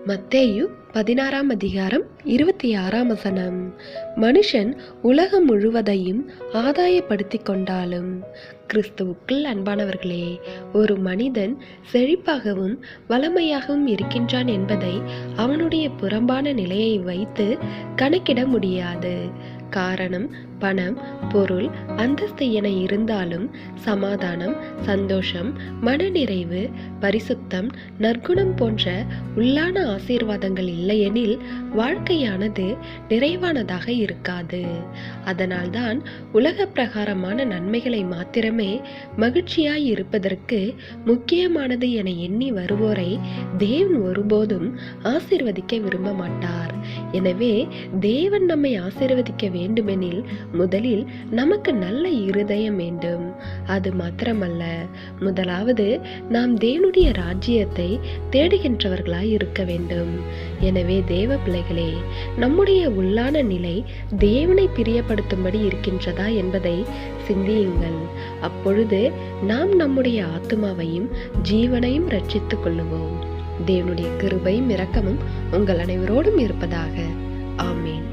மத்தேயு 16ஆம் அதிகாரம் 26ஆம் வசனம். மனுஷன் உலகம் முழுவதையும் ஆதாயப்படுத்திக் கொண்டாலும். கிறிஸ்துவுக்குள் அன்பானவர்களே, ஒரு மனிதன் செழிப்பாகவும் வளமையாகவும் இருக்கின்றான் என்பதை அவனுடைய புறம்பான நிலையை வைத்து கணக்கிட முடியாது. காரணம், பணம், பொருள், அந்தஸ்து என இருந்தாலும் சமாதானம், சந்தோஷம், மனநிறைவு, பரிசுத்தம், நற்குணம் போன்ற உள்ளான ஆசீர்வாதங்கள் இல்லையெனில் வாழ்க்கையானது நிறைவானதாக இருக்காது. அதனால்தான் உலக பிரகாரமான நன்மைகளை மாத்திரமே மகிழ்ச்சியாய் இருப்பதற்கு முக்கியமானது என எண்ணி வருவோரை தேவன் ஒருபோதும் ஆசீர்வதிக்க விரும்ப மாட்டார். எனவே தேவன் நம்மை ஆசீர்வதிக்க வேண்டுமெனில் முதலில் நமக்கு நல்ல இருதயம் வேண்டும். அது மாத்திரமல்ல, முதலாவது நாம் தேவனுடைய ராஜ்யத்தை தேடுகின்றவர்களாய் இருக்க வேண்டும். எனவே தேவ பிள்ளைகளே, நம்முடைய உள்ளான நிலை தேவனை பிரியப்படுத்தும்படி இருக்கின்றதா என்பதை சிந்தியுங்கள். அப்பொழுது நாம் நம்முடைய ஆத்துமாவையும் ஜீவனையும் ரட்சித்துக் கொள்ளுவோம். தேவனுடைய கிருபையும் இரக்கமும் உங்கள் அனைவரோடும் இருப்பதாக. ஆமென்.